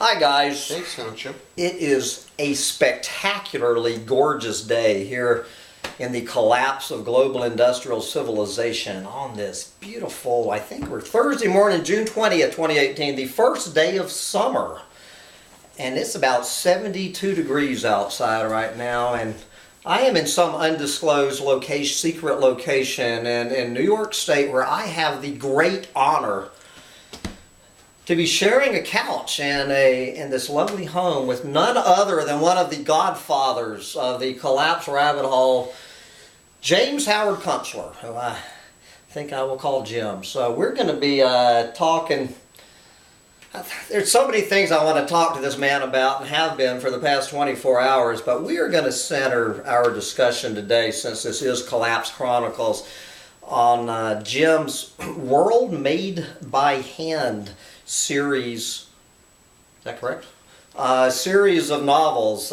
Hi guys. Thanks, Sancho. It is a spectacularly gorgeous day here in the collapse of global industrial civilization on this beautiful, I think we're Thursday morning, June 20th, 2018, the first day of summer. And it's about 72 degrees outside right now, and I am in some undisclosed location, secret location in New York State, where I have the great honor to be sharing a couch in this lovely home with none other than one of the godfathers of the collapse rabbit hole, James Howard Kunstler, who I think I will call Jim. So we're going to be talking. There's so many things I want to talk to this man about and have been for the past 24 hours, but we are going to center our discussion today, since this is Collapse Chronicles, on Jim's World Made by Hand series. Is that correct? Series of novels,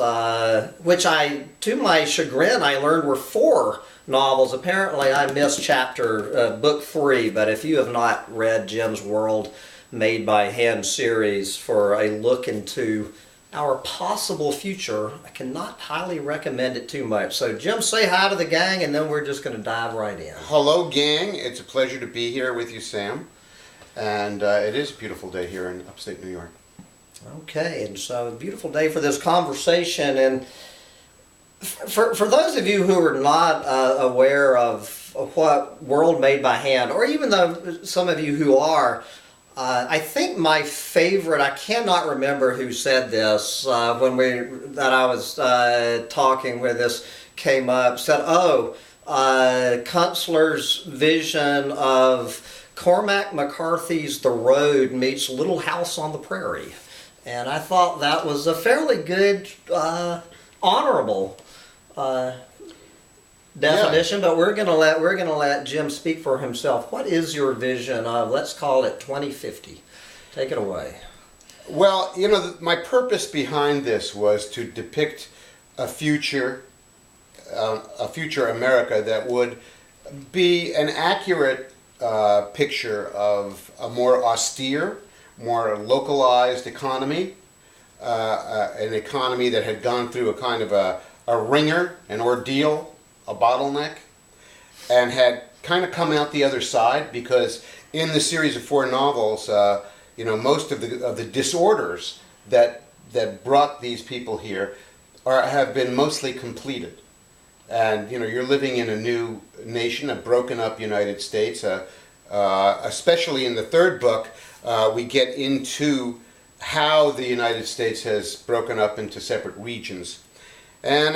which to my chagrin, I learned were 4 novels. Apparently I missed book 3, but if you have not read Jim's World Made by Hand series for a look into our possible future, I cannot highly recommend it too much. So Jim, say hi to the gang, and then we're just going to dive right in. Hello, gang. It's a pleasure to be here with you, Sam. And it is a beautiful day here in upstate New York. Okay, and so a beautiful day for this conversation. And for those of you who are not aware of what World Made by Hand, or even though some of you who are, I think my favorite, I cannot remember who said this that I was talking where this came up, said, Kunstler's vision of Cormac McCarthy's The Road meets Little House on the Prairie. And I thought that was a fairly good, honorable definition, but we're gonna let Jim speak for himself. What is your vision of, let's call it 2050? Take it away. Well, you know, my purpose behind this was to depict a future America that would be an accurate picture of a more austere, more localized economy, an economy that had gone through a kind of a wringer, an ordeal, a bottleneck, and had kind of come out the other side, because in the series of 4 novels, most of the disorders that brought these people here have been mostly completed. And you're living in a new nation, a broken up United States. Especially in the 3rd book, we get into how the United States has broken up into separate regions. And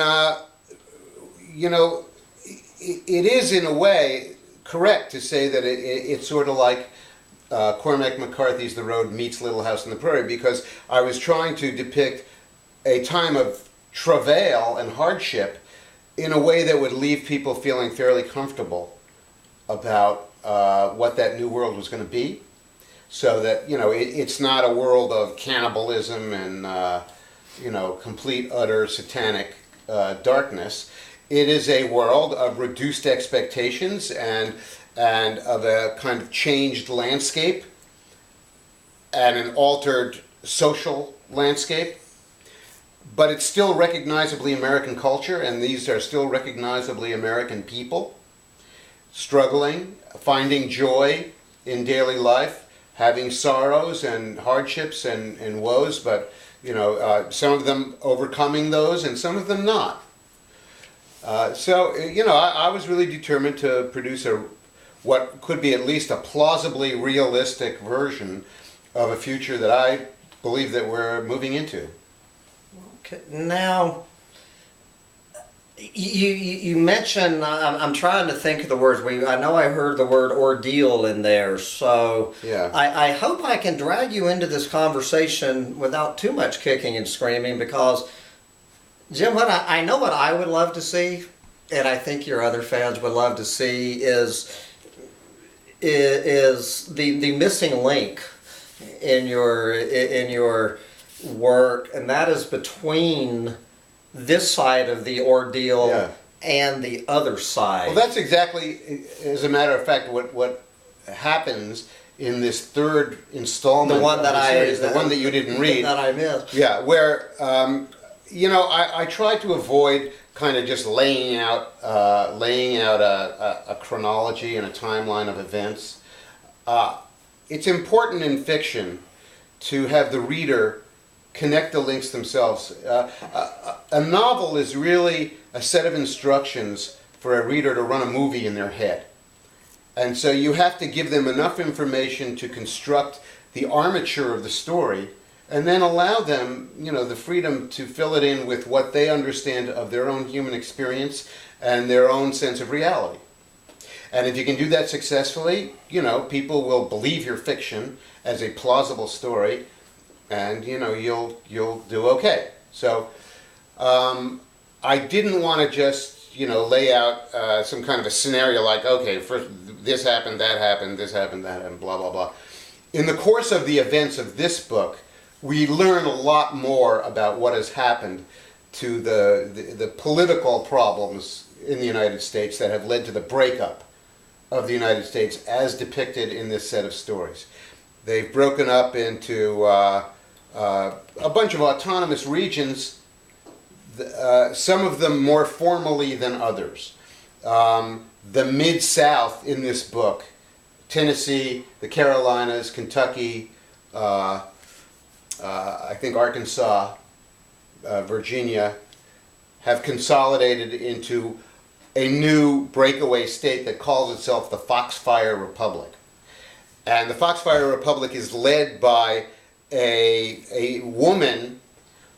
it is in a way correct to say that it's sort of like Cormac McCarthy's The Road meets Little House on the Prairie, because I was trying to depict a time of travail and hardship in a way that would leave people feeling fairly comfortable about what that new world was going to be, so that it's not a world of cannibalism and complete utter satanic darkness. It is a world of reduced expectations and of a kind of changed landscape and an altered social landscape. But it's still recognizably American culture, and these are still recognizably American people, struggling, finding joy in daily life, having sorrows and hardships and woes, but some of them overcoming those and some of them not. I was really determined to produce what could be at least a plausibly realistic version of a future that I believe that we're moving into. Okay. Now, you mentioned, I'm trying to think of the words. I know I heard the word ordeal in there, so yeah. I hope I can drag you into this conversation without too much kicking and screaming, because, Jim, I know what I would love to see, and I think your other fans would love to see, is the missing link in your work, and that is between this side of the ordeal and the other side. Well, that's exactly, as a matter of fact, what happens in this third installment. The one of that the series, the one that you didn't read. That I missed. Yeah, where I tried to avoid kind of just laying out a chronology and a timeline of events. It's important in fiction to have the reader connect the links themselves. A novel is really a set of instructions for a reader to run a movie in their head. And so you have to give them enough information to construct the armature of the story, and then allow them, the freedom to fill it in with what they understand of their own human experience and their own sense of reality. And if you can do that successfully, people will believe your fiction as a plausible story, and you'll do okay. So I didn't want to just lay out some kind of a scenario like, okay, first this happened, that happened, this happened, that happened, blah blah blah. In the course of the events of this book, we learn a lot more about what has happened to the political problems in the United States that have led to the breakup of the United States as depicted in this set of stories. They've broken up into a bunch of autonomous regions, some of them more formally than others. The Mid-South in this book, Tennessee, the Carolinas, Kentucky, I think Arkansas, Virginia, have consolidated into a new breakaway state that calls itself the Foxfire Republic. And the Foxfire Republic is led by a woman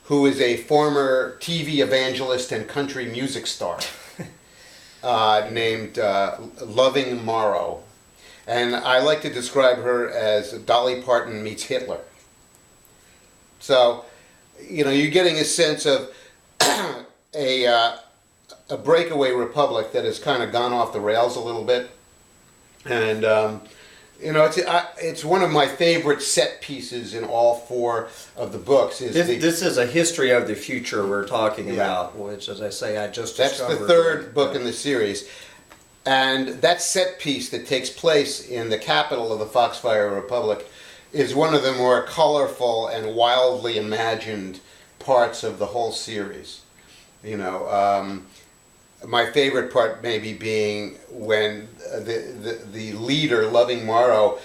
who is a former TV evangelist and country music star named Loving Morrow. And I like to describe her as Dolly Parton meets Hitler. So, you're getting a sense of a breakaway republic that has kind of gone off the rails a little bit. And, it's one of my favorite set pieces in all four of the books. This is a history of the future we're talking about, which, as I say, I just discovered. That's the third book in the series. And that set piece that takes place in the capital of the Foxfire Republic is one of the more colorful and wildly imagined parts of the whole series. My favorite part maybe being when the leader, Loving Morrow,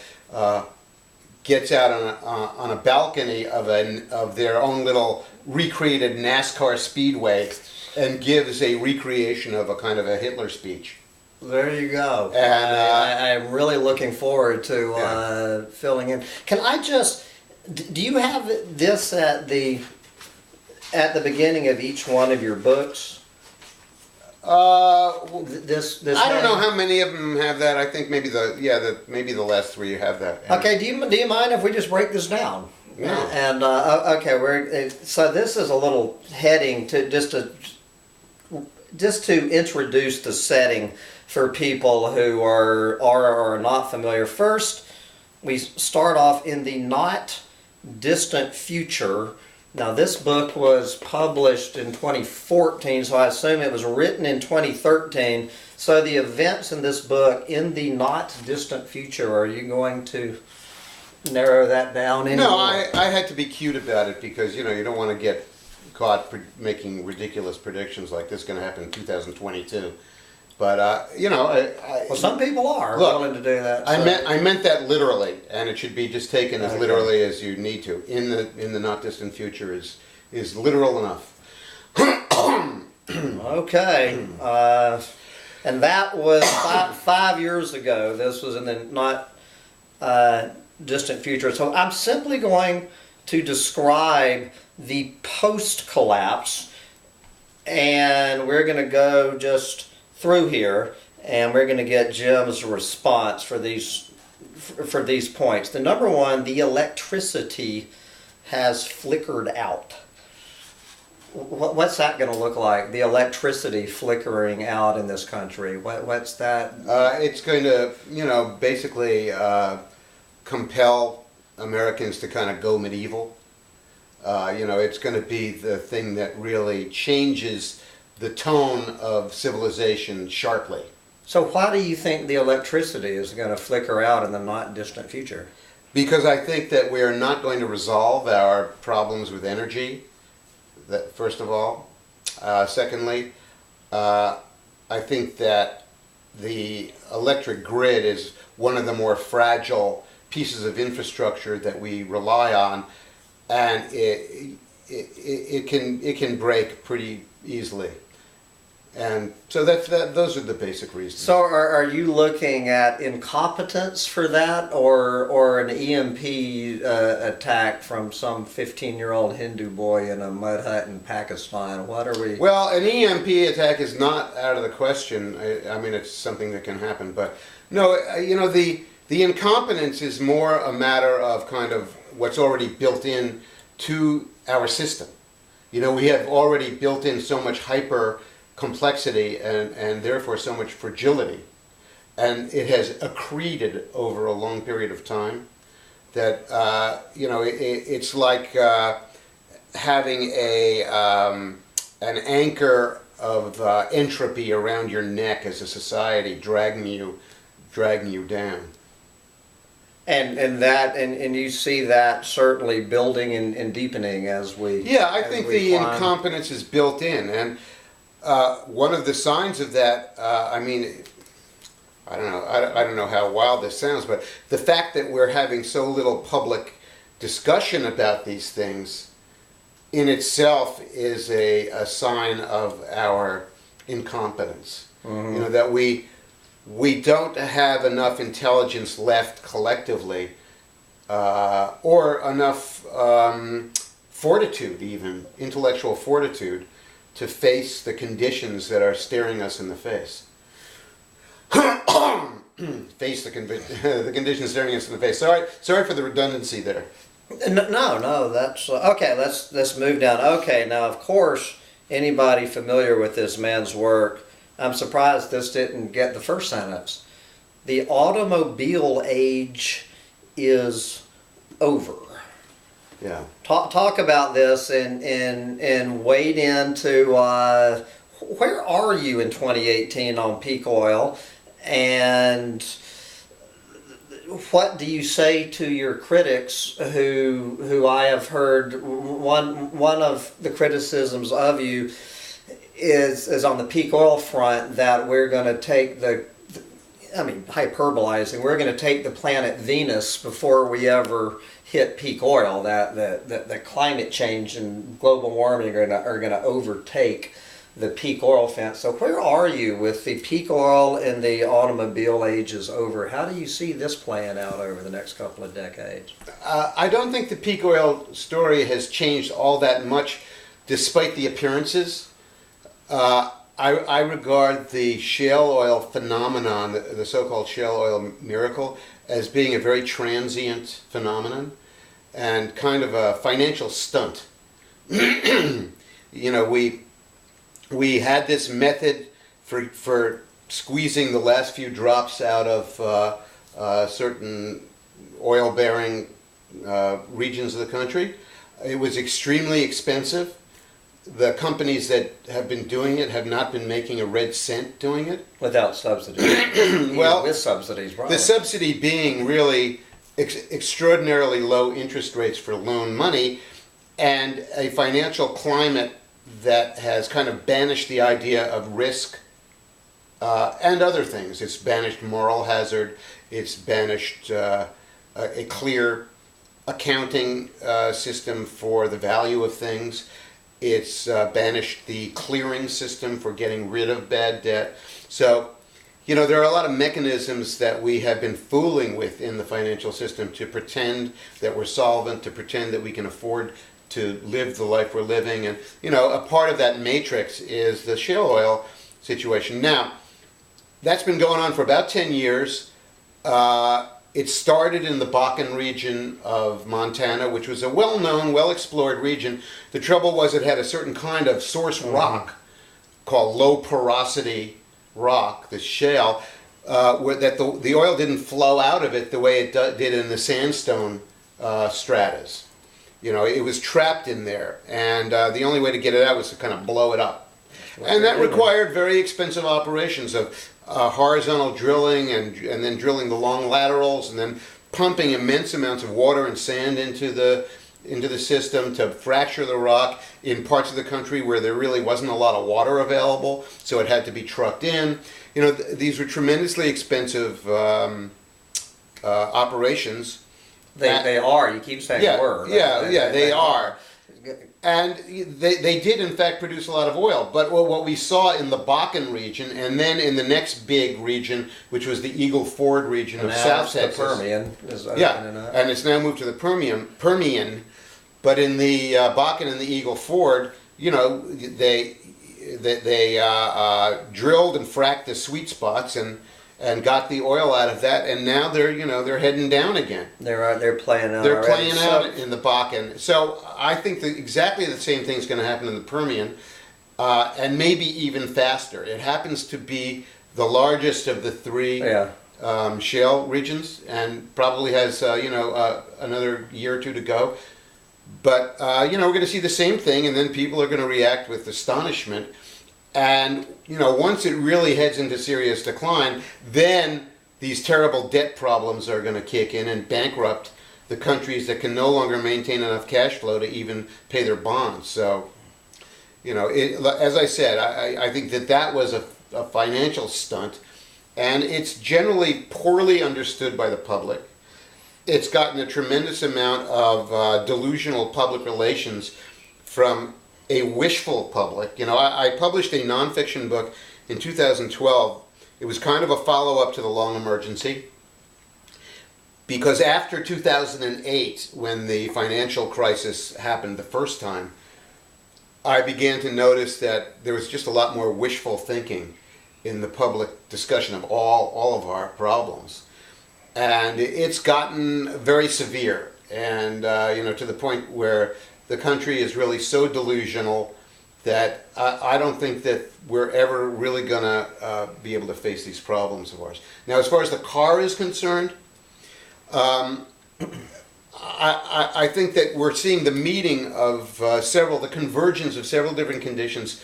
gets out on a balcony of their own little recreated NASCAR speedway and gives a recreation of a kind of a Hitler speech. There you go. And I'm really looking forward to filling in. Can I just? Do you have this at the beginning of each one of your books? This I don't know how many of them have that. I think maybe the last three have that. Okay. Do you mind if we just break this down? No. And okay, so this is a little heading to just to introduce the setting for people who are not familiar. First, we start off in the not distant future. Now, this book was published in 2014, so I assume it was written in 2013. So the events in this book in the not distant future, are you going to narrow that down anymore? No, I had to be cute about it because, you don't want to get caught making ridiculous predictions like this is going to happen in 2022. But well, some people are willing to do that. So. I meant that literally, and it should be just taken as literally as you need to. In the not distant future is literal enough. Okay, and that was 5 years ago. This was in the not distant future. So I'm simply going to describe the post-collapse, and we're going to go just through here, and we're going to get Jim's response for these points. The number one, the electricity has flickered out. What's that going to look like? The electricity flickering out in this country. What's that? It's going to, basically compel Americans to kind of go medieval. It's going to be the thing that really changes the tone of civilization sharply. So why do you think the electricity is going to flicker out in the not distant future? Because I think that we are not going to resolve our problems with energy, that, first of all. Secondly, I think that the electric grid is one of the more fragile pieces of infrastructure that we rely on, and it can break pretty easily. And so those are the basic reasons. So are you looking at incompetence for that, or an EMP attack from some 15-year-old Hindu boy in a mud hut in Pakistan? What are we... Well, an EMP attack is not out of the question. I mean, it's something that can happen. But no, the incompetence is more a matter of kind of what's already built in to our system. We have already built in so much hyper complexity and therefore so much fragility, and it has accreted over a long period of time that it's like having an anchor of entropy around your neck as a society dragging you down. And you see that certainly building and deepening as we... Yeah, I think the incompetence is built in, and one of the signs of that, I don't know how wild this sounds, but the fact that we're having so little public discussion about these things in itself is a sign of our incompetence. Mm-hmm. That we don't have enough intelligence left collectively, or enough fortitude, even intellectual fortitude, to face the conditions that are staring us in the face. Face the conditions staring us in the face. Sorry for the redundancy there. No, that's okay. Let's move down. Okay, now of course, anybody familiar with this man's work, I'm surprised this didn't get the first sentence. The automobile age is over. Yeah. Talk about this and wade into where are you in 2018 on peak oil, and what do you say to your critics who I have heard one of the criticisms of you is on the peak oil front that we're going to take hyperbolizing, we're going to take the planet Venus before we ever hit peak oil, that climate change and global warming are going to overtake the peak oil fence. So where are you with the peak oil and the automobile age is over? How do you see this playing out over the next couple of decades? I don't think the peak oil story has changed all that much, despite the appearances. I regard the shale oil phenomenon, the so-called shale oil miracle, as being a very transient phenomenon and kind of a financial stunt. We had this method for squeezing the last few drops out of certain oil-bearing regions of the country. It was extremely expensive. The companies that have been doing it have not been making a red cent doing it. Without subsidies. Well, with subsidies, probably. The subsidy being really extraordinarily low interest rates for loan money, and a financial climate that has kind of banished the idea of risk and other things. It's banished moral hazard. It's banished a clear accounting system for the value of things. It's banished the clearing system for getting rid of bad debt. So, there are a lot of mechanisms that we have been fooling with in the financial system to pretend that we're solvent, to pretend that we can afford to live the life we're living. And, a part of that matrix is the shale oil situation. Now, that's been going on for about 10 years. It started in the Bakken region of Montana, which was a well-known, well-explored region. The trouble was it had a certain kind of source rock called low porosity rock, the shale, that the oil didn't flow out of it the way it did in the sandstone stratas. It was trapped in there, and the only way to get it out was to kind of blow it up. And that required very expensive operations of horizontal drilling and then drilling the long laterals and then pumping immense amounts of water and sand into the system to fracture the rock in parts of the country where there really wasn't a lot of water available, so it had to be trucked in. You know, these were tremendously expensive operations. They are. You keep saying were. They are. And they did, in fact, produce a lot of oil. But what we saw in the Bakken region, and then in the next big region, which was the Eagle Ford region of South Texas. The Permian is and it's now moved to the Permian. But in the Bakken and the Eagle Ford, you know, they drilled and fracked the sweet spots and got the oil out of that, and now they're heading down again. They're playing out. They're playing out in the Bakken. So I think that exactly the same thing is going to happen in the Permian, and maybe even faster. It happens to be the largest of the three shale regions, and probably has another year or two to go. But we're going to see the same thing, and then people are going to react with astonishment. And, once it really heads into serious decline, then these terrible debt problems are going to kick in and bankrupt the countries that can no longer maintain enough cash flow to even pay their bonds. So, as I said, I think that was a financial stunt, and it's generally poorly understood by the public. It's gotten a tremendous amount of delusional public relations from a wishful public. I published a nonfiction book in 2012. It was kind of a follow-up to The Long Emergency, because after 2008, when the financial crisis happened the first time, I began to notice that there was just a lot more wishful thinking in the public discussion of all of our problems. And it's gotten very severe, and to the point where the country is really so delusional that I don't think that we're ever really going to be able to face these problems of ours. Now, as far as the car is concerned, I think that we're seeing the meeting of the convergence of several different conditions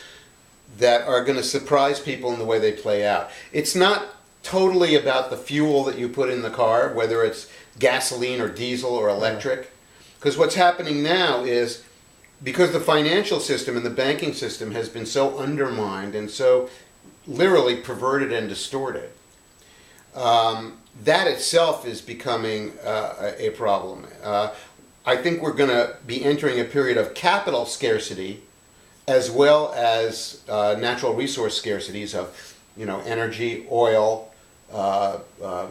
that are going to surprise people in the way they play out. It's not totally about the fuel that you put in the car, whether it's gasoline or diesel or electric. Because what's happening now is, because the financial system and the banking system has been so undermined and so literally perverted and distorted, that itself is becoming a problem. I think we're going to be entering a period of capital scarcity as well as natural resource scarcities of energy, oil,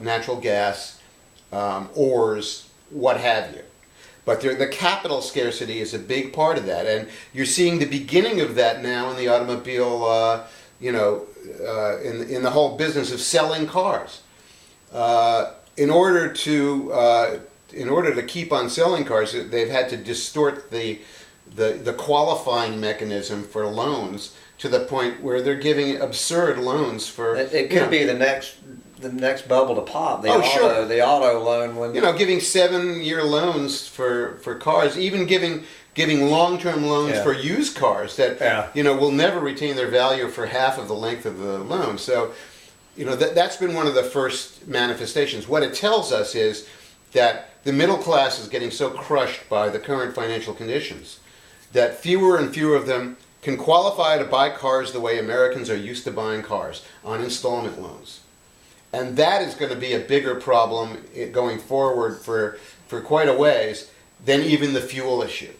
natural gas, ores, what have you. But the capital scarcity is a big part of that, and you're seeing the beginning of that now in the automobile, in the whole business of selling cars. In order to keep on selling cars, they've had to distort the qualifying mechanism for loans to the point where they're giving absurd loans for. It could be the next bubble to pop. The auto loan when giving 7-year loans for cars, even giving long-term loans for used cars that will never retain their value for half of the length of the loan. So that's been one of the first manifestations. What it tells us is that the middle class is getting so crushed by the current financial conditions that fewer and fewer of them can qualify to buy cars the way Americans are used to buying cars, on installment loans. And that is going to be a bigger problem going forward for quite a ways than even the fuel issue.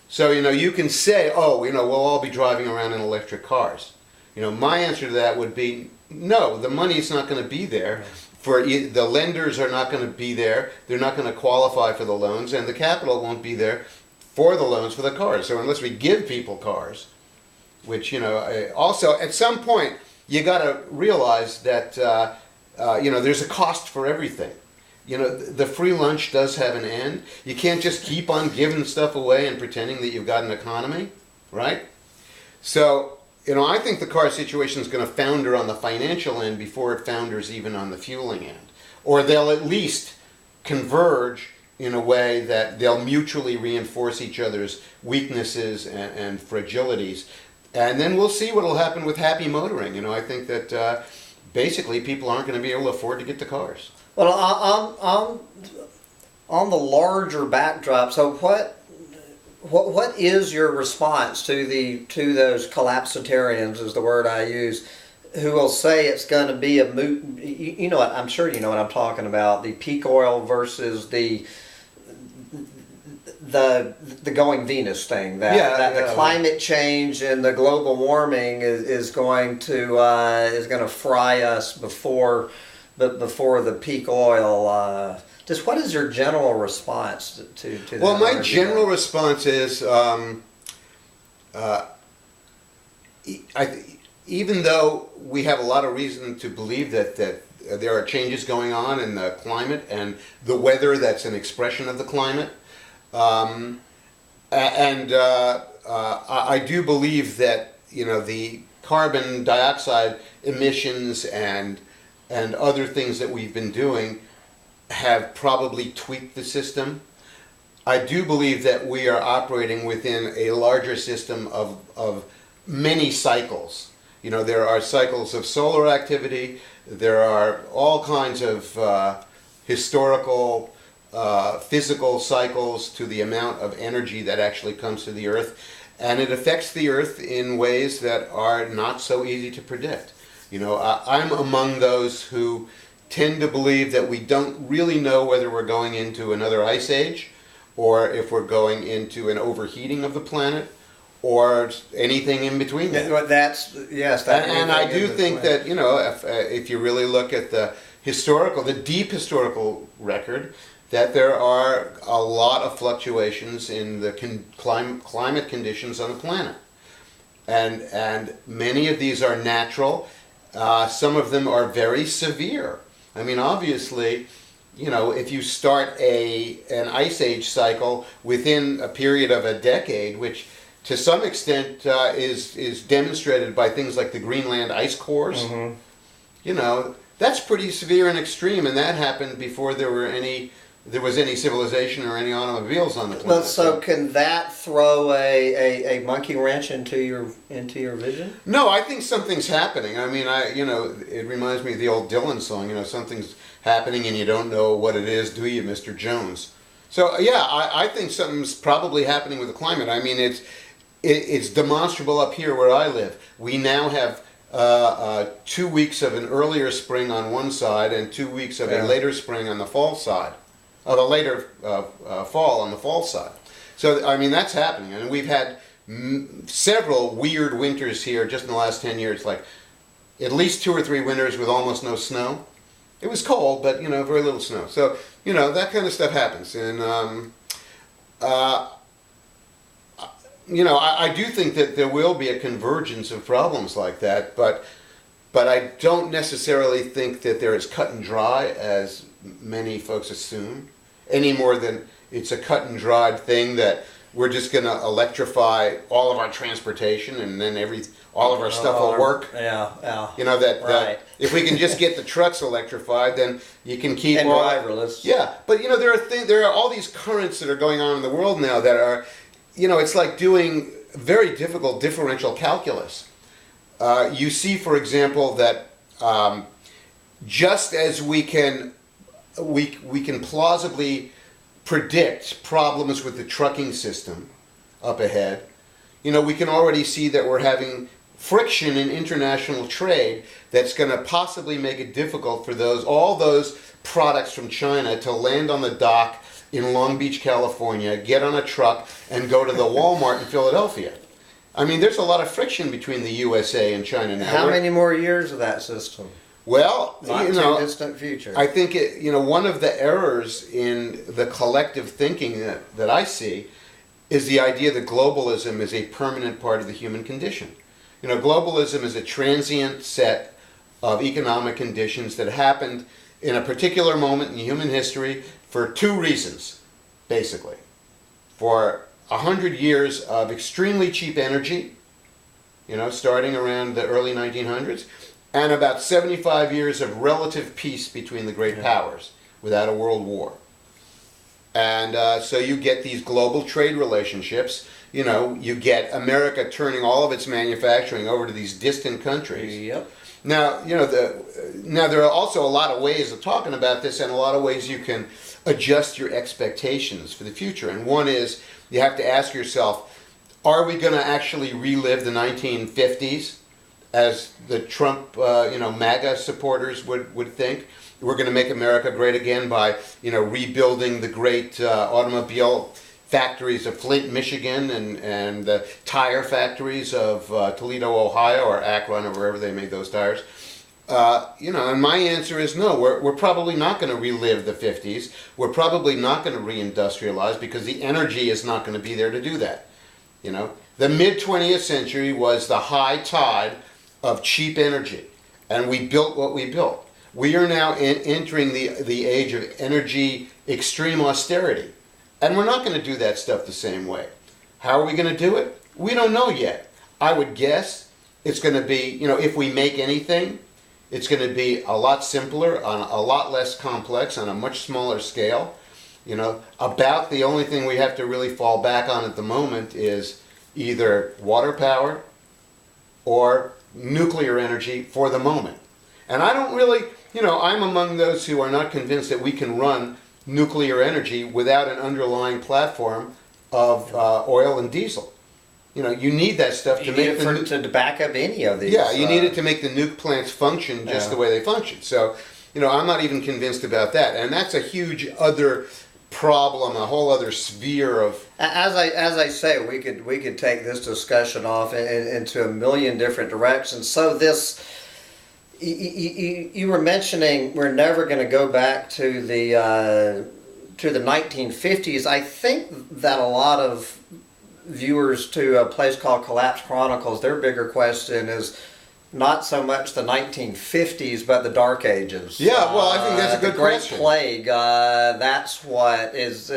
So, you can say, we'll all be driving around in electric cars. My answer to that would be, no, the money's not going to be there. The lenders are not going to be there. They're not going to qualify for the loans, and the capital won't be there for the loans for the cars. So unless we give people cars, which, also at some point, you got to realize that there's a cost for everything. The free lunch does have an end. You can't just keep on giving stuff away and pretending that you've got an economy, right? So, I think the car situation is going to founder on the financial end before it founders even on the fueling end. Or they'll at least converge in a way that they'll mutually reinforce each other's weaknesses and fragilities. And then we'll see what will happen with happy motoring. I think that basically people aren't going to be able to afford to get the cars. Well, on the larger backdrop, so what is your response to those collapsitarians, is the word I use, who will say it's going to be a moot? You know what? I'm sure you know what I'm talking about. The peak oil versus the going Venus thing. The climate change and the global warming is going to fry us before the peak oil. Just what is your general response to that? Well, my general response is, even though we have a lot of reason to believe that there are changes going on in the climate and the weather that's an expression of the climate, I do believe that the carbon dioxide emissions and other things that we've been doing have probably tweaked the system. I do believe that we are operating within a larger system of many cycles. There are cycles of solar activity, there are all kinds of historical, physical cycles to the amount of energy that actually comes to the Earth, and it affects the Earth in ways that are not so easy to predict. I'm among those who tend to believe that we don't really know whether we're going into another ice age, or if we're going into an overheating of the planet, or anything in between. And I do think that if you really look at the deep historical record, that there are a lot of fluctuations in the climate conditions on the planet, and many of these are natural. Some of them are very severe. I mean, obviously, if you start an ice age cycle within a period of a decade, which to some extent is demonstrated by things like the Greenland ice cores, that's pretty severe and extreme, and that happened before there was any civilization or any automobiles on the planet. Well, so can that throw a monkey wrench into your vision? No, I think something's happening. I mean, it reminds me of the old Dylan song. Something's happening and you don't know what it is, do you, Mr. Jones? So yeah, I think something's probably happening with the climate. I mean, it's demonstrable up here where I live. We now have 2 weeks of an earlier spring on one side and 2 weeks of a later spring on the fall side. Of a later fall on the fall side. So, I mean, that's happening. And we've had several weird winters here just in the last 10 years, like at least 2 or 3 winters with almost no snow. It was cold, but, very little snow. So, that kind of stuff happens. And, I do think that there will be a convergence of problems like that, but I don't necessarily think that they're as cut and dry as many folks assume, any more than it's a cut and dried thing that we're just going to electrify all of our transportation and then all of our stuff will work. Yeah. That if we can just get the trucks electrified, then you can keep and driverless. Yeah, but there are all these currents that are going on in the world now that are, it's like doing very difficult differential calculus. You see, for example, that just as we can plausibly predict problems with the trucking system up ahead, we can already see that we're having friction in international trade that's going to possibly make it difficult for all those products from China to land on the dock in Long Beach, California, get on a truck, and go to the Walmart in Philadelphia. I mean, there's a lot of friction between the USA and China now. How many more years of that system? Well, not too distant future. I think one of the errors in the collective thinking that I see is the idea that globalism is a permanent part of the human condition. Globalism is a transient set of economic conditions that happened in a particular moment in human history for 2 reasons, basically. For 100 years of extremely cheap energy, starting around the early 1900s, and about 75 years of relative peace between the great powers without a world war. And so you get these global trade relationships. You get America turning all of its manufacturing over to these distant countries. Yep. Now, now there are also a lot of ways of talking about this, and a lot of ways you can adjust your expectations for the future. And one is you have to ask yourself, are we going to actually relive the 1950s, as the Trump, MAGA supporters would think? We're going to make America great again by, rebuilding the great automobile factories of Flint, Michigan, and the tire factories of Toledo, Ohio, or Akron, or wherever they made those tires. And my answer is no. We're probably not going to relive the 50s. We're probably not going to reindustrialize because the energy is not going to be there to do that. The mid-20th century was the high tide of cheap energy, and we built what we built. We are now entering the age of energy extreme austerity, and we're not going to do that stuff the same way. How are we going to do it? We don't know yet. I would guess it's going to be, if we make anything, it's going to be a lot simpler, on a lot less complex, on a much smaller scale. About the only thing we have to really fall back on at the moment is either water power or nuclear energy for the moment. And I don't really, I'm among those who are not convinced that we can run nuclear energy without an underlying platform of oil and diesel. You need that stuff to make to back up any of these. Yeah, you need it to make the nuke plants function just the way they function. So, I'm not even convinced about that. And that's a huge other problem, a whole other sphere of. As I say, we could take this discussion off into a million different directions. So this, you were mentioning we're never going to go back to the 1950s. I think that a lot of viewers to a place called Collapse Chronicles, their bigger question is not so much the 1950s, but the Dark Ages. Yeah, well, I think that's a good The question. Great Plague, that's what is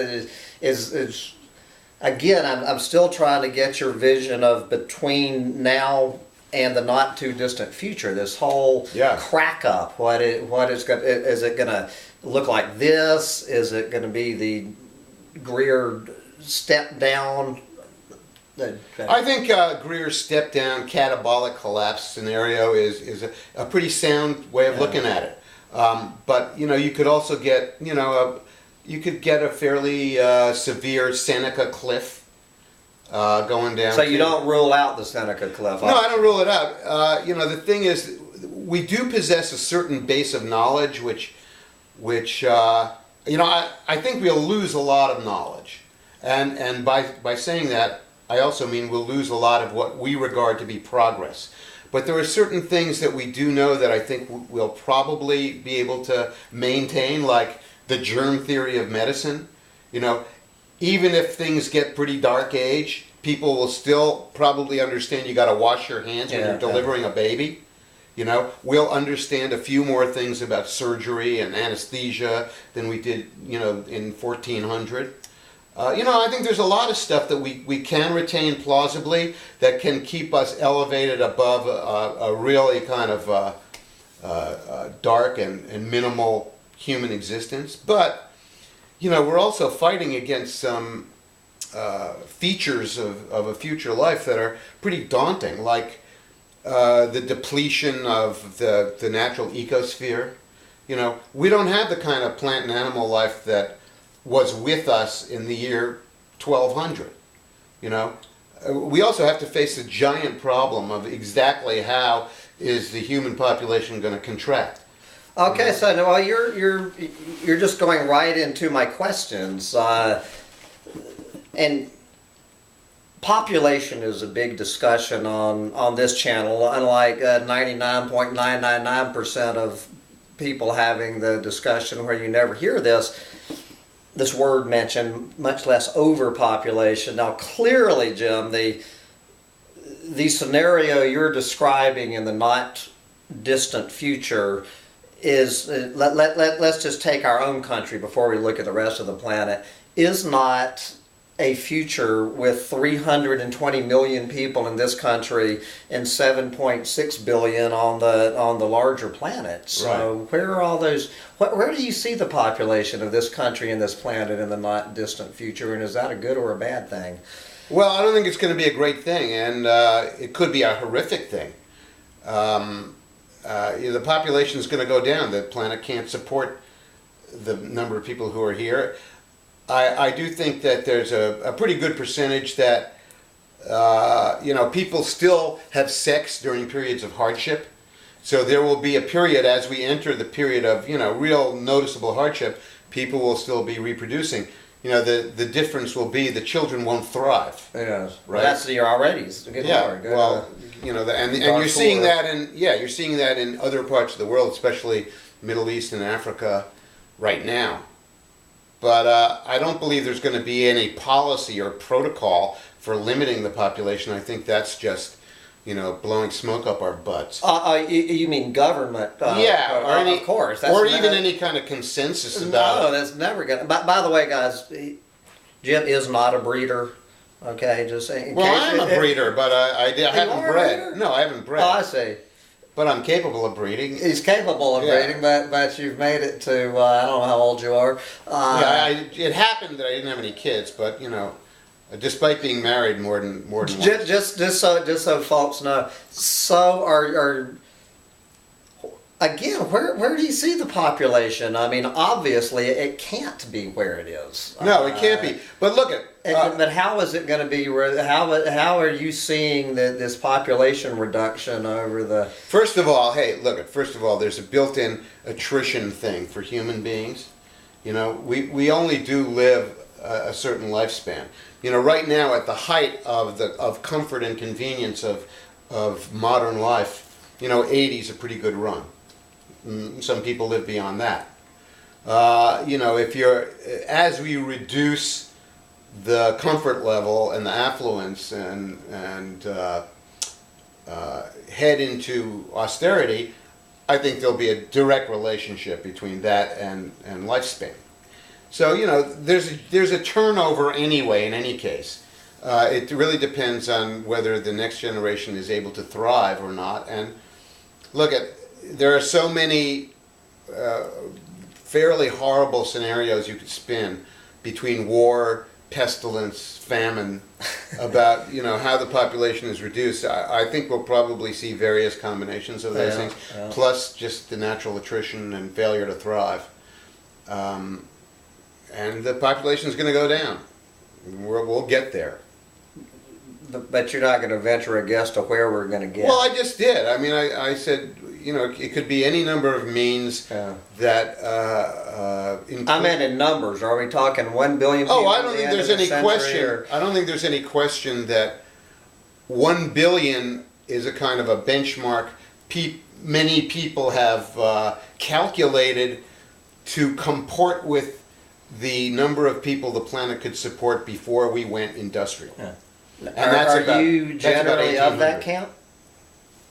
again, I'm still trying to get your vision of between now and the not too distant future, this whole crack up. Is it going to look like this? Is it going to be the Greer step down? I think Greer's step down catabolic collapse scenario is a pretty sound way of looking at it. But you could also get you could get a fairly severe Seneca cliff going down. So you don't rule out the Seneca cliff? No, I don't rule it out. The thing is, we do possess a certain base of knowledge, which I think we'll lose a lot of knowledge, and by saying that, I also mean we'll lose a lot of what we regard to be progress. But there are certain things that we do know that I think we'll probably be able to maintain, like the germ theory of medicine. Even if things get pretty dark age, people will still probably understand you got to wash your hands when you're delivering a baby. We'll understand a few more things about surgery and anesthesia than we did, in 1400. I think there's a lot of stuff that we can retain plausibly that can keep us elevated above a really kind of dark and minimal human existence. But, we're also fighting against some features of a future life that are pretty daunting, like the depletion of the natural ecosphere. We don't have the kind of plant and animal life that was with us in the year 1200. We also have to face the giant problem of exactly how is the human population going to contract. Okay, so well, you're just going right into my questions, and population is a big discussion on this channel. Unlike 99.999% of people having the discussion where you never hear this word mentioned, much less overpopulation. Now, clearly, Jim, the scenario you're describing in the not distant future is, let's just take our own country before we look at the rest of the planet, is not a future with 320 million people in this country and 7.6 billion on the larger planet. So right. Where are all those? Where do you see the population of this country and this planet in the not distant future? And is that a good or a bad thing? Well, I don't think it's going to be a great thing, and it could be a horrific thing. the population is going to go down. The planet can't support the number of people who are here. I do think that there's a pretty good percentage that people still have sex during periods of hardship. So there will be a period as we enter the period of real noticeable hardship. People will still be reproducing. The difference will be the children won't thrive. Yes, right. That's the already. Good Lord. Well, and you're seeing that in other parts of the world, especially Middle East and Africa, right now. But I don't believe there's going to be any policy or protocol for limiting the population. I think that's just blowing smoke up our butts. You mean government? Of course. Or even any kind of consensus about it. No, that's never going to. By the way, guys, Jim is not a breeder. Okay, just saying. Well, I'm a breeder, but I haven't bred. No, I haven't bred. Oh, I see. But I'm capable of breeding. He's capable of breeding, but you've made it to, I don't know how old you are. It happened that I didn't have any kids, but, despite being married more than once. Just so folks know. So again, where do you see the population? I mean, obviously, it can't be where it is. No, it can't be. But look at. But how is it going to be? How are you seeing this population reduction over the? First of all, there's a built-in attrition thing for human beings. We only do live a certain lifespan. Right now, at the height of comfort and convenience of modern life, 80 is a pretty good run. Some people live beyond that. As we reduce the comfort level and the affluence and head into austerity, I think there'll be a direct relationship between that and lifespan. So there's a turnover anyway. In any case, it really depends on whether the next generation is able to thrive or not. And there are so many fairly horrible scenarios you could spin between war, pestilence, famine, about how the population is reduced. I think we'll probably see various combinations of those things, plus just the natural attrition and failure to thrive. And the population is going to go down. We'll get there. But you're not going to venture a guess to where we're going to get. Well, I just did. I mean, I said, it could be any number of means that. I meant in numbers. Are we talking 1 billion people? Oh, I don't think there's any question. I don't think there's any question that 1 billion is a kind of a benchmark. Many people have calculated to comport with the number of people the planet could support before we went industrial. Yeah. And are you generally of that camp?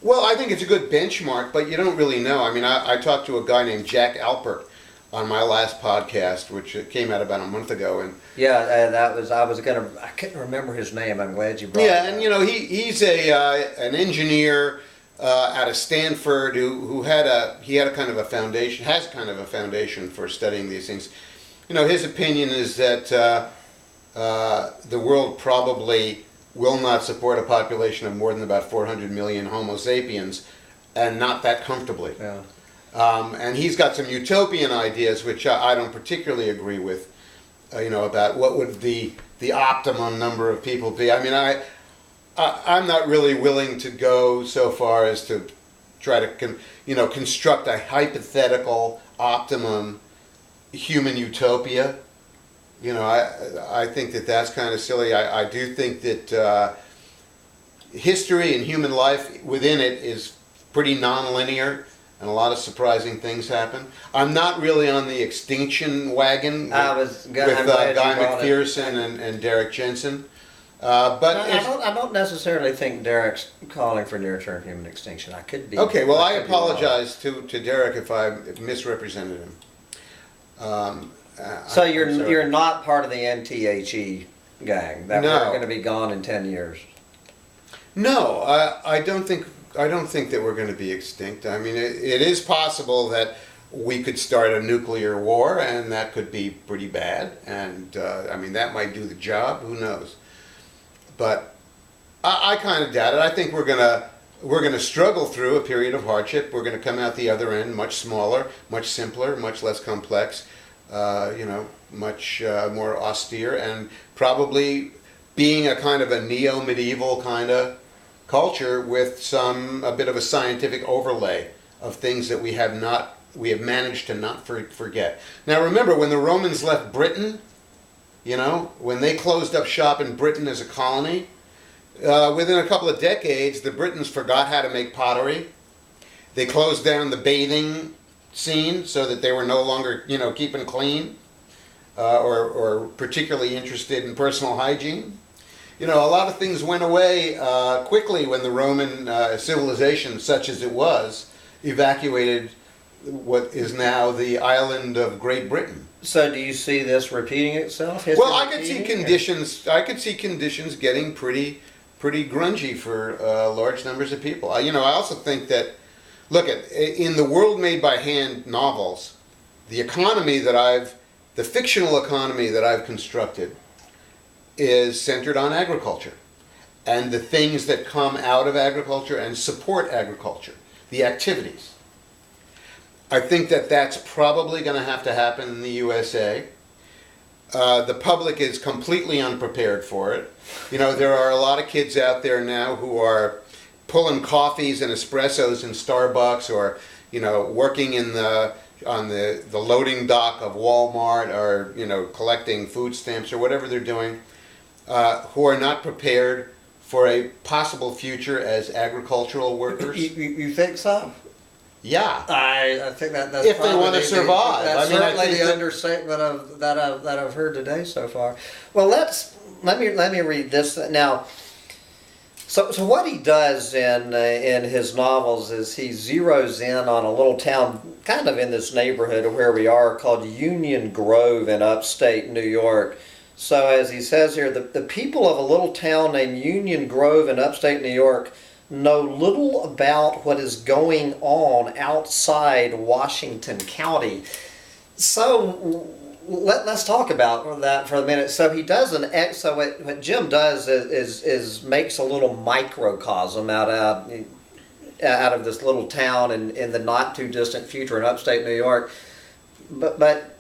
Well, I think it's a good benchmark, but you don't really know. I mean, I talked to a guy named Jack Alpert on my last podcast, which came out about a month ago, and I couldn't remember his name. I'm glad you brought it up. And he's an engineer out of Stanford who has kind of a foundation for studying these things. His opinion is that the world probably will not support a population of more than about 400 million Homo sapiens, and not that comfortably. Yeah. And he's got some utopian ideas, which I don't particularly agree with, about what would the optimum number of people be. I mean, I'm not really willing to go so far as to try to construct a hypothetical optimum human utopia. I think that's kind of silly. I do think that history and human life within it is pretty nonlinear, and a lot of surprising things happen. I'm not really on the extinction wagon with Guy McPherson and Derek Jensen. I don't necessarily think Derek's calling for near-term human extinction. I could be. Okay, well, I apologize to Derek if I misrepresented him. So you're not part of the NTHE gang that we're going to be gone in 10 years. No, I don't think that we're going to be extinct. I mean, it is possible that we could start a nuclear war, and that could be pretty bad. And that might do the job. Who knows? But I kind of doubt it. I think we're going to We're going to struggle through a period of hardship. We're going to come out the other end much smaller, much simpler, much less complex, much more austere, and probably being a kind of a neo-medieval kind of culture with a bit of a scientific overlay of things that we have managed to not forget. Now remember, when the Romans left Britain, when they closed up shop in Britain as a colony, within a couple of decades, the Britons forgot how to make pottery. They closed down the bathing scene so that they were no longer, keeping clean or particularly interested in personal hygiene. A lot of things went away quickly when the Roman civilization, such as it was, evacuated what is now the island of Great Britain. So, do you see this repeating itself? Well, I could see conditions. I could see conditions getting pretty grungy for large numbers of people. I also think that, in the World Made by Hand novels, the fictional economy that I've constructed is centered on agriculture and the things that come out of agriculture and support agriculture, the activities. I think that that's probably going to have to happen in the USA. The public is completely unprepared for it. There are a lot of kids out there now who are pulling coffees and espressos in Starbucks, or working on the loading dock of Walmart, or collecting food stamps or whatever they're doing, who are not prepared for a possible future as agricultural workers. You think so? Yeah, I think that's if they want to survive. That's certainly the understatement that I've heard today so far. Well, let me read this now. So what he does in his novels is he zeroes in on a little town, kind of in this neighborhood of where we are, called Union Grove in upstate New York. So as he says here, the people of a little town named Union Grove in upstate New York know little about what is going on outside Washington County. So let's talk about that for a minute. So he does what Jim does is makes a little microcosm out of this little town in the not too distant future in upstate New York. But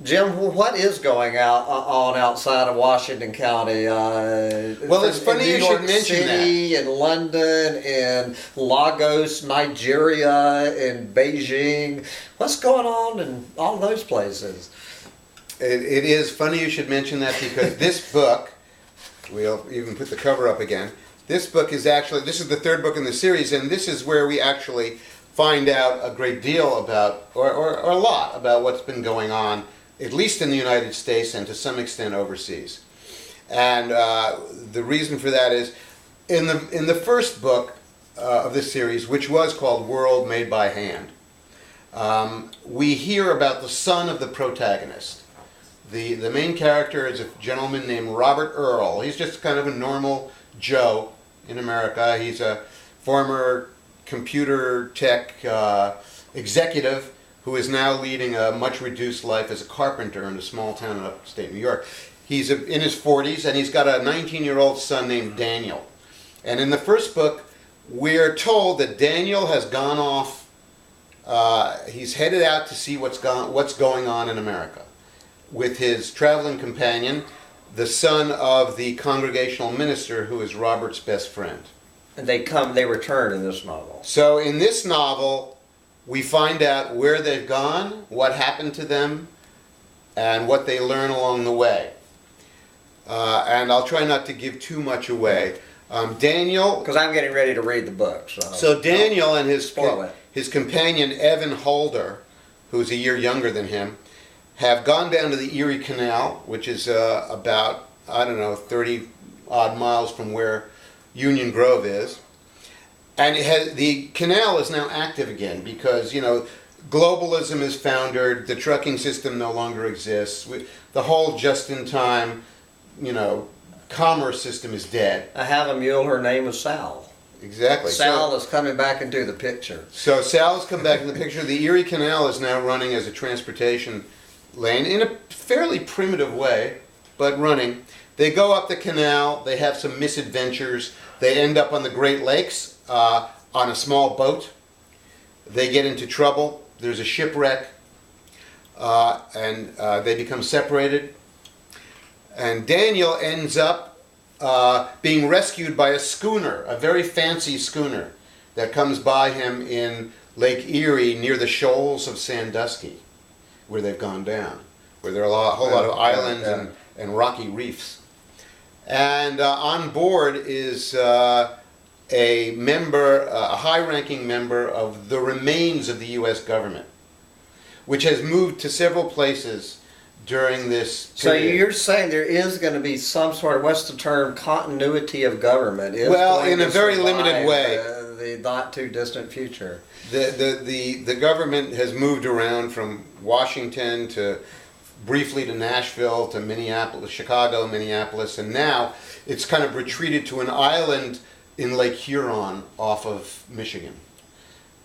Jim, what is going on outside of Washington County? Well, it's funny you should mention that. In London, in Lagos, Nigeria, in Beijing. What's going on in all those places? It is funny you should mention that, because this book, we'll even put the cover up again, this is the third book in the series, and this is where we actually find out a great deal about, or a lot about what's been going on, at least in the United States and to some extent overseas. And the reason for that is, in the first book of this series, which was called World Made by Hand, we hear about the son of the protagonist. The main character is a gentleman named Robert Earl. He's just kind of a normal Joe in America. He's a former computer tech executive who is now leading a much reduced life as a carpenter in a small town in upstate New York. He's in his 40s, and he's got a 19-year-old son named Daniel. And in the first book, we're told that Daniel has gone off, he's headed out to see what's going on in America with his traveling companion, the son of the congregational minister who is Robert's best friend. And they return in this novel. So in this novel, we find out where they've gone, what happened to them, and what they learn along the way. And I'll try not to give too much away. Daniel... Because I'm getting ready to read the book. So Daniel and his companion, Evan Holder, who's a year younger than him, have gone down to the Erie Canal, which is about, 30-odd miles from where Union Grove is. And the canal is now active again because, globalism is foundered, the trucking system no longer exists, the whole just-in-time, commerce system is dead. I have a mule, her name is Sal. Exactly. Sal is coming back into the picture. So Sal's come back in the picture. The Erie Canal is now running as a transportation lane in a fairly primitive way. but running. They go up the canal. They have some misadventures. They end up on the Great Lakes on a small boat. They get into trouble. There's a shipwreck, and they become separated. And Daniel ends up being rescued by a schooner, a very fancy schooner that comes by him in Lake Erie near the shoals of Sandusky, where they've gone down, where there are a whole lot of islands and rocky reefs. And on board is a member, a high-ranking member of the remains of the U.S. government, which has moved to several places during this period. So you're saying there is going to be some sort of, what's the term, continuity of government? Well, in a very limited way. The not too distant future. The government has moved around from Washington to briefly to Nashville to Minneapolis, Chicago, Minneapolis, and now it's kind of retreated to an island in Lake Huron off of Michigan.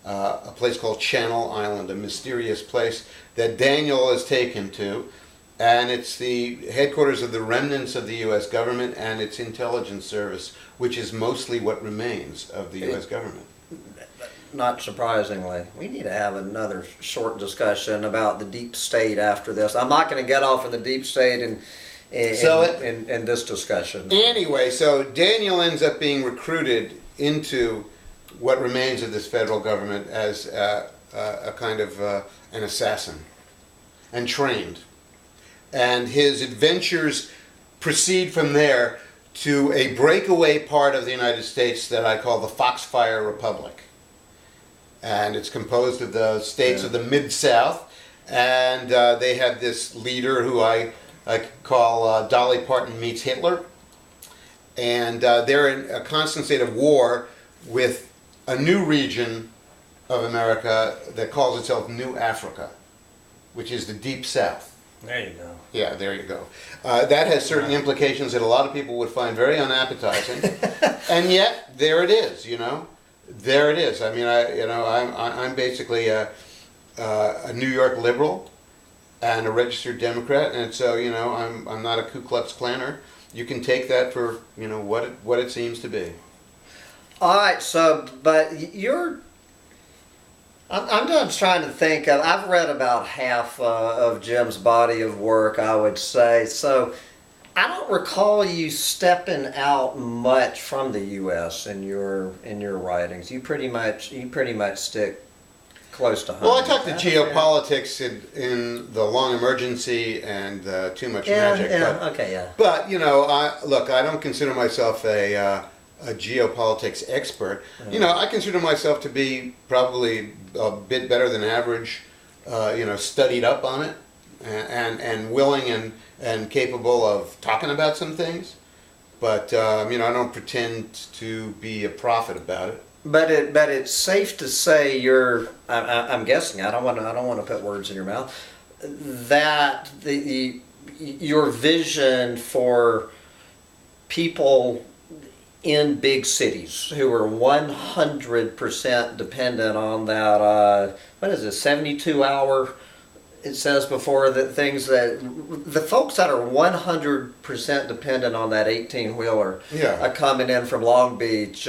A place called Channel Island, a mysterious place that Daniel is taken to, and it's the headquarters of the remnants of the U.S. government and its intelligence service, which is mostly what remains of the U.S. government. Not surprisingly. We need to have another short discussion about the deep state after this. I'm not going to get off in the deep state in this discussion. Anyway, so Daniel ends up being recruited into what remains of this federal government as a kind of an assassin, and trained. And his adventures proceed from there to a breakaway part of the United States that I call the Foxfire Republic. And it's composed of the states of the Mid-South, and they have this leader who I call Dolly Parton meets Hitler. And they're in a constant state of war with a new region of America that calls itself New Africa, which is the Deep South. There you go. Yeah, there you go. That has certain implications that a lot of people would find very unappetizing, and yet there it is. You know, there it is. I mean, I'm basically a New York liberal and a registered Democrat, and so I'm not a Ku Klux Klaner. You can take that for what it seems to be. All right, so but I'm just trying to think of, I've read about half of Jim's body of work, I would say, so I don't recall you stepping out much from the U.S. in your writings. You pretty much stick close to home. Well, I talk to geopolitics in The Long Emergency and Too Much Magic. But I don't consider myself a geopolitics expert. I consider myself to be probably a bit better than average, studied up on it, and willing and capable of talking about some things. But I don't pretend to be a prophet about it. But it's safe to say I'm guessing, I don't want to put words in your mouth, that your vision for people in big cities who are 100% dependent on that, 72-hour, it says before, that things that, the folks that are 100% dependent on that 18-wheeler coming in from Long Beach,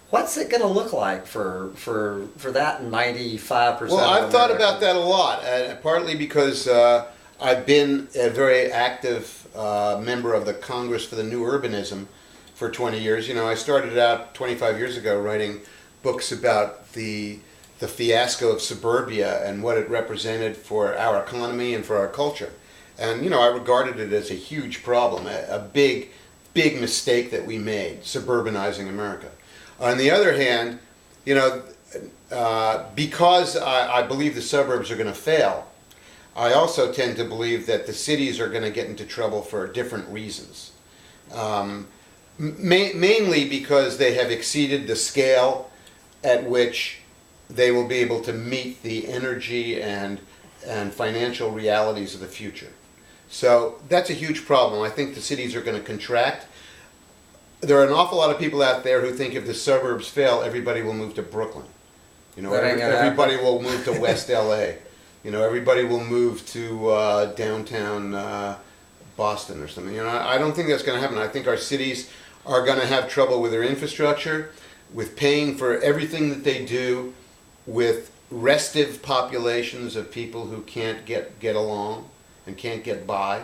what's it going to look like for that 95%? Well, I've thought about that a lot, partly because I've been a very active member of the Congress for the New Urbanism for 20 years. I started out 25 years ago writing books about the fiasco of suburbia and what it represented for our economy and for our culture. And, I regarded it as a huge problem, a big mistake that we made, suburbanizing America. On the other hand, because I believe the suburbs are going to fail, I also tend to believe that the cities are going to get into trouble for different reasons. Mainly because they have exceeded the scale at which they will be able to meet the energy and financial realities of the future. So that's a huge problem. I think the cities are going to contract. There are an awful lot of people out there who think if the suburbs fail, everybody will move to Brooklyn. Everybody will move to West LA. Everybody will move to downtown Boston or something. I don't think that's going to happen. I think our cities are going to have trouble with their infrastructure, with paying for everything that they do, with restive populations of people who can't get along and can't get by.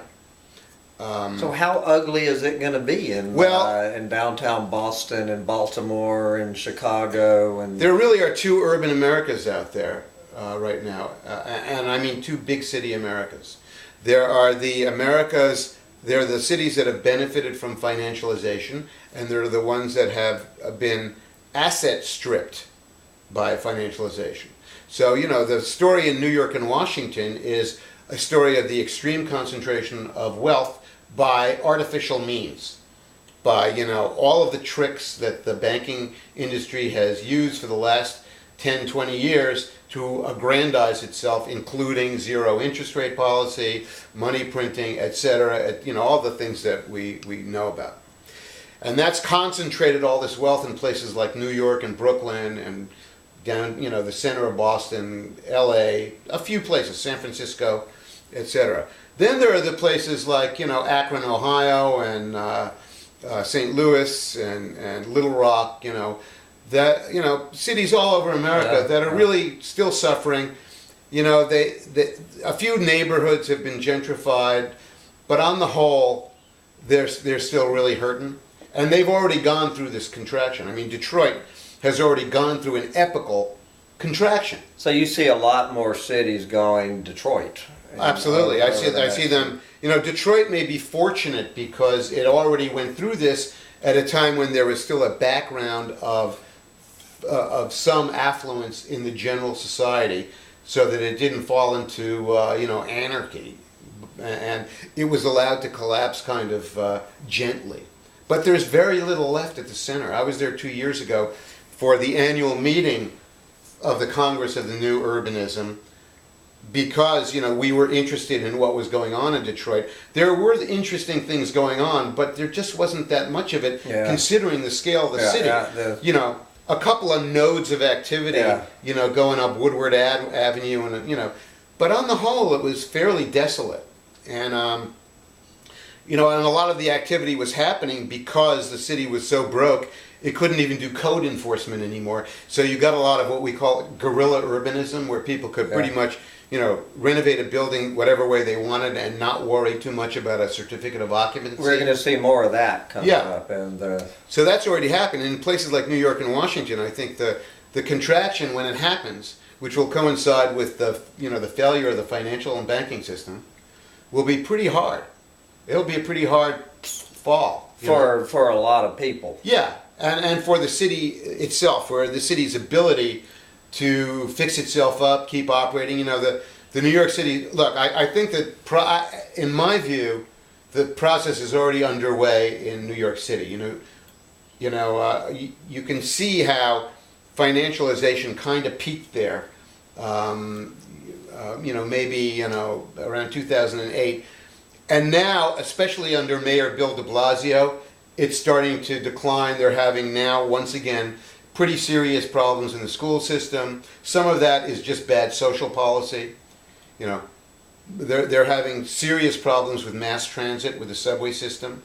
So how ugly is it going to be in downtown Boston and Baltimore and Chicago? And there really are two urban Americas out there right now, and I mean two big city Americas. There are the Americas. They're the cities that have benefited from financialization, and they're the ones that have been asset stripped by financialization. So, the story in New York and Washington is a story of the extreme concentration of wealth by artificial means, by, all of the tricks that the banking industry has used for the last 10, 20 years to aggrandize itself, including zero interest rate policy, money printing, etc., all the things that we know about. And that's concentrated all this wealth in places like New York and Brooklyn and down, the center of Boston, LA, a few places, San Francisco, etc. Then there are the places like, Akron, Ohio, and St. Louis and Little Rock, that, cities all over America that are really still suffering. A few neighborhoods have been gentrified, but on the whole, they're still really hurting. And they've already gone through this contraction. I mean, Detroit has already gone through an epical contraction. So you see a lot more cities going Detroit. Absolutely. I see them. Detroit may be fortunate because it already went through this at a time when there was still a background of some affluence in the general society, so that it didn't fall into anarchy, and it was allowed to collapse kind of gently. But there's very little left at the center. I was there 2 years ago for the annual meeting of the Congress of the New Urbanism, because we were interested in what was going on in Detroit. There were interesting things going on, but there just wasn't that much of it, considering the scale of the city. A couple of nodes of activity, going up Woodward Avenue, and but on the whole, it was fairly desolate, and and a lot of the activity was happening because the city was so broke, it couldn't even do code enforcement anymore. So you got a lot of what we call guerrilla urbanism, where people could pretty much, renovate a building whatever way they wanted and not worry too much about a certificate of occupancy. We're going to see more of that coming up. And so that's already happened. In places like New York and Washington, I think the contraction, when it happens, which will coincide with the failure of the financial and banking system, will be pretty hard. It'll be a pretty hard fall. For a lot of people. Yeah, and for the city itself, for the city's ability to fix itself up, keep operating. The New York City, look, I think that, in my view, the process is already underway in New York City. You can see how financialization kind of peaked there, maybe, around 2008. And now, especially under Mayor Bill de Blasio, it's starting to decline. They're having now, once again, pretty serious problems in the school system. Some of that is just bad social policy. They're having serious problems with mass transit, with the subway system,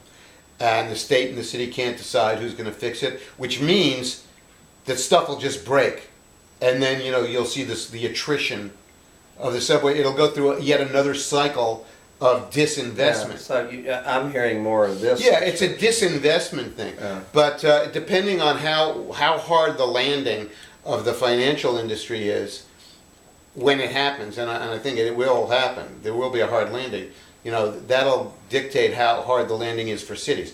and the state and the city can't decide who's going to fix it, which means that stuff will just break, and then you'll see the attrition of the subway. It'll go through yet another cycle of disinvestment. So I'm hearing more of this. Yeah, it's a disinvestment thing. But depending on how hard the landing of the financial industry is when it happens, and I think it will happen, there will be a hard landing, that'll dictate how hard the landing is for cities.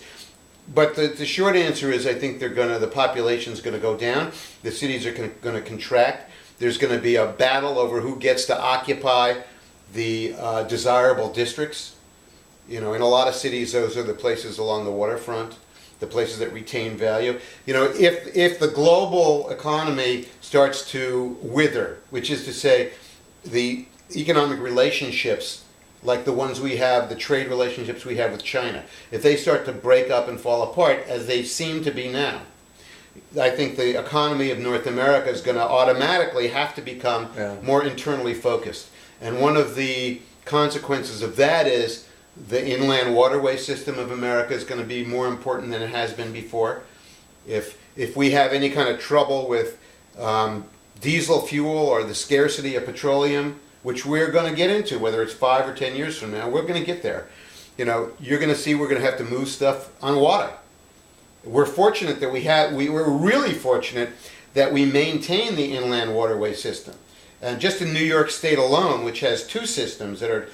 But the short answer is I think the population's going to go down, the cities are going to contract, there's going to be a battle over who gets to occupy the desirable districts. In a lot of cities, those are the places along the waterfront, the places that retain value. If the global economy starts to wither, which is to say, the economic relationships like the ones we have, the trade relationships we have with China, if they start to break up and fall apart, as they seem to be now, I think the economy of North America is going to automatically have to become more internally focused. And one of the consequences of that is the inland waterway system of America is going to be more important than it has been before. If we have any kind of trouble with diesel fuel or the scarcity of petroleum, which we're going to get into, whether it's 5 or 10 years from now, we're going to get there. You're going to see we're going to have to move stuff on water. We're fortunate that we're really fortunate that we maintain the inland waterway system. And just in New York State alone, which has 2 systems that are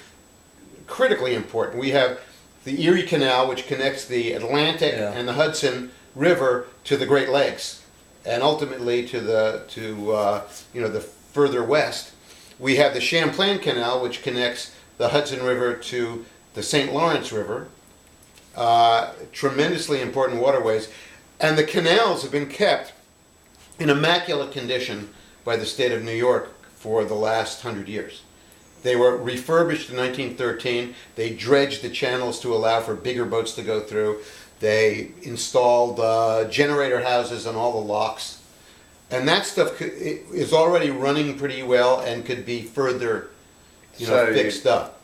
critically important, we have the Erie Canal, which connects the Atlantic and the Hudson River to the Great Lakes, and ultimately to the further west. We have the Champlain Canal, which connects the Hudson River to the St. Lawrence River. Tremendously important waterways. And the canals have been kept in immaculate condition by the state of New York for the last 100 years. They were refurbished in 1913. They dredged the channels to allow for bigger boats to go through. They installed generator houses on all the locks. And that stuff is already running pretty well and could be further fixed up.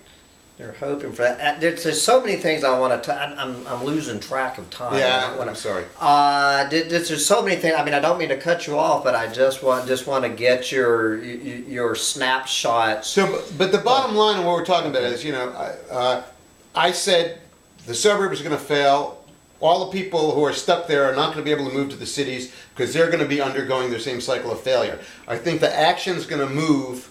You're hoping for that. There's so many things I want to. I'm losing track of time. Yeah, I'm sorry. There's so many things. I mean, I don't mean to cut you off, but I just want to get your snapshot. So, but the bottom line of what we're talking about is, I said the suburbs are going to fail. All the people who are stuck there are not going to be able to move to the cities because they're going to be undergoing the same cycle of failure. I think the action's going to move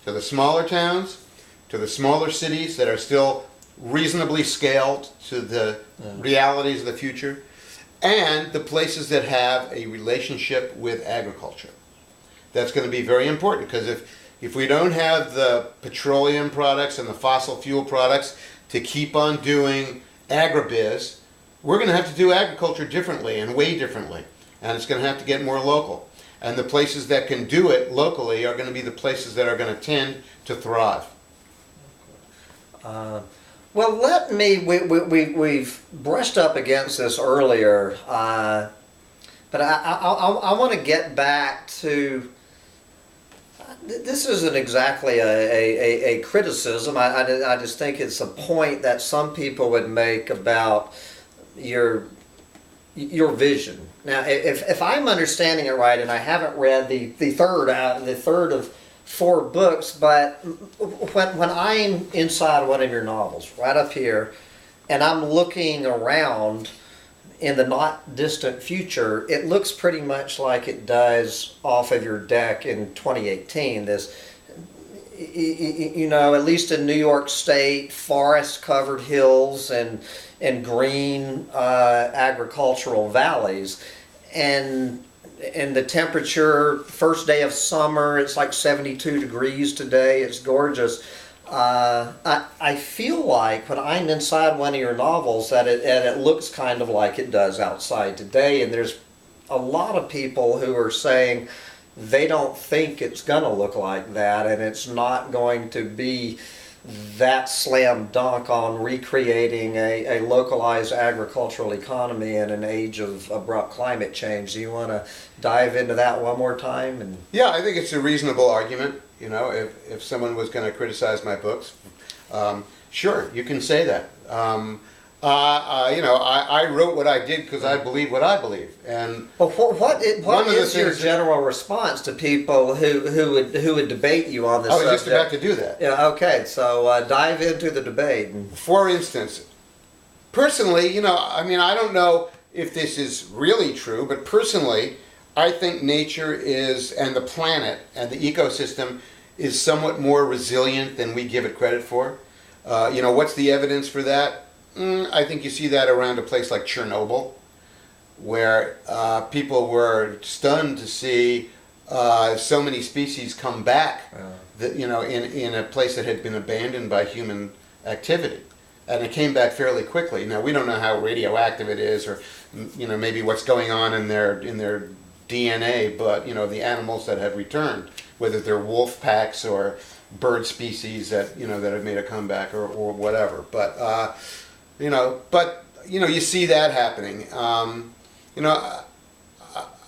to the smaller towns, to the smaller cities that are still reasonably scaled to the realities of the future, and the places that have a relationship with agriculture. That's going to be very important because if we don't have the petroleum products and the fossil fuel products to keep on doing agribiz, we're going to have to do agriculture differently and way differently, and it's going to have to get more local. And the places that can do it locally are going to be the places that are going to tend to thrive. Well, we've brushed up against this earlier, but I want to get back to, this isn't exactly a criticism. I just think it's a point that some people would make about your vision. Now, if I'm understanding it right, and I haven't read the third of 4 books, but when I'm inside one of your novels, right up here, and I'm looking around in the not distant future, it looks pretty much like it does off of your deck in 2018. This, at least in New York State, forest-covered hills and green agricultural valleys, and the temperature, first day of summer, it's like 72 degrees today. It's gorgeous. I feel like when I'm inside one of your novels that it looks kind of like it does outside today, and there's a lot of people who are saying they don't think it's going to look like that, and it's not going to be that slam dunk on recreating a localized agricultural economy in an age of abrupt climate change. Do you want to dive into that one more time? Yeah, I think it's a reasonable argument. If someone was going to criticize my books, sure, you can say that. I wrote what I did because I believe what I believe. And well, what is your general response to people who would debate you on this subject? I was just about to do that. Yeah. Okay. So dive into the debate. For instance, personally, I don't know if this is really true, but personally, I think nature and the planet and the ecosystem is somewhat more resilient than we give it credit for. What's the evidence for that? I think you see that around a place like Chernobyl, where people were stunned to see so many species come back, in a place that had been abandoned by human activity, and it came back fairly quickly. Now we don't know how radioactive it is, or maybe what's going on in their DNA, but the animals that have returned, whether they're wolf packs or bird species that that have made a comeback or whatever, but. You see that happening.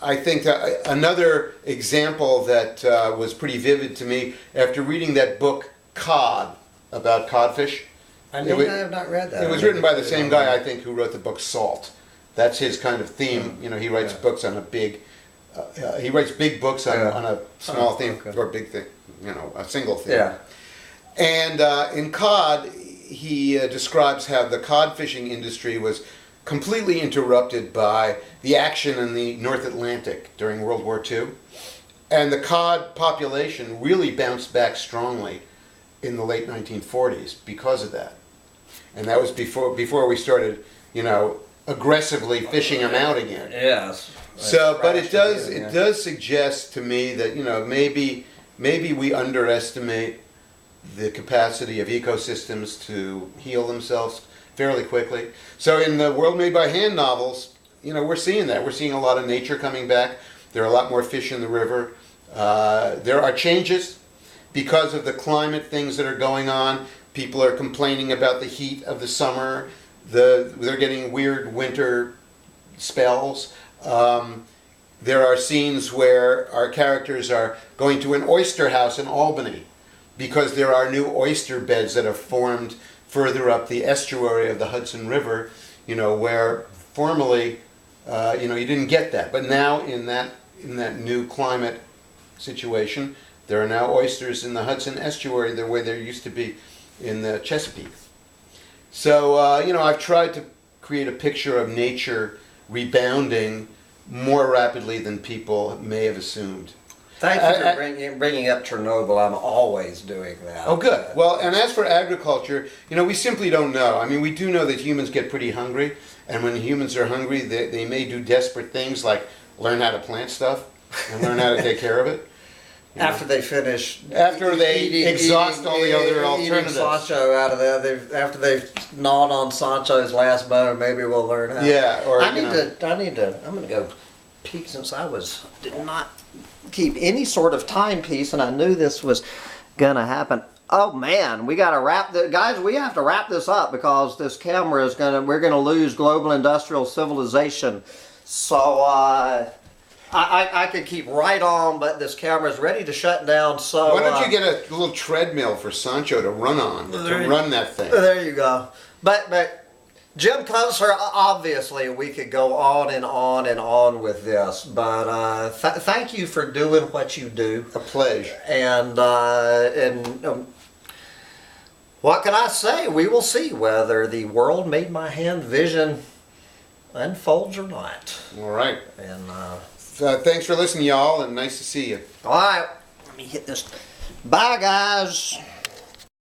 I think that another example that was pretty vivid to me after reading that book Cod, about codfish, I have not read that. It was written by the same guy, I think, who wrote the book Salt. That's his kind of theme. You know, he writes books on a big. He writes big books on a small theme or big thing. You know, a single theme. Yeah. And in cod, he describes how the cod fishing industry was completely interrupted by the action in the North Atlantic during World War II. And the cod population really bounced back strongly in the late 1940s because of that. And that was before we started, you know, aggressively fishing them out again. Yes. So, but it does suggest to me that, you know, maybe we underestimate the capacity of ecosystems to heal themselves fairly quickly. So in the World Made by Hand novels, you know, we're seeing that. We're seeing a lot of nature coming back. There are a lot more fish in the river. There are changes because of the climate things that are going on. People are complaining about the heat of the summer. They're getting weird winter spells. There are scenes where our characters are going to an oyster house in Albany because there are new oyster beds that have formed further up the estuary of the Hudson River, you know, where formerly, you know, you didn't get that. But now in that new climate situation, there are now oysters in the Hudson estuary the way there used to be in the Chesapeake. So, you know, I've tried to create a picture of nature rebounding more rapidly than people may have assumed. Thank you for bringing up Chernobyl. I'm always doing that. Oh, good. Well, and as for agriculture, you know, we simply don't know. I mean, we do know that humans get pretty hungry, and when humans are hungry, they may do desperate things like learn how to plant stuff and learn how to take care of it. After they finish, after they exhaust all the other alternatives. Sancho out of that, after they've gnawed on Sancho's last bone, maybe we'll learn how. Yeah, or I'm going to go peek since did not keep any sort of timepiece, and I knew this was going to happen. Oh man, we got to guys. We have to wrap this up because this camera is we're going to lose global industrial civilization. So. I could keep right on, but this camera's ready to shut down, so... Why don't you get a little treadmill for Sancho to run on, run that thing? There you go. But Jim Kunstler, obviously we could go on and on and on with this, but thank you for doing what you do. A pleasure. And what can I say? We will see whether the world made by hand vision unfolds or not. All right. And... thanks for listening, y'all, and nice to see you. All right, let me hit this. Bye, guys.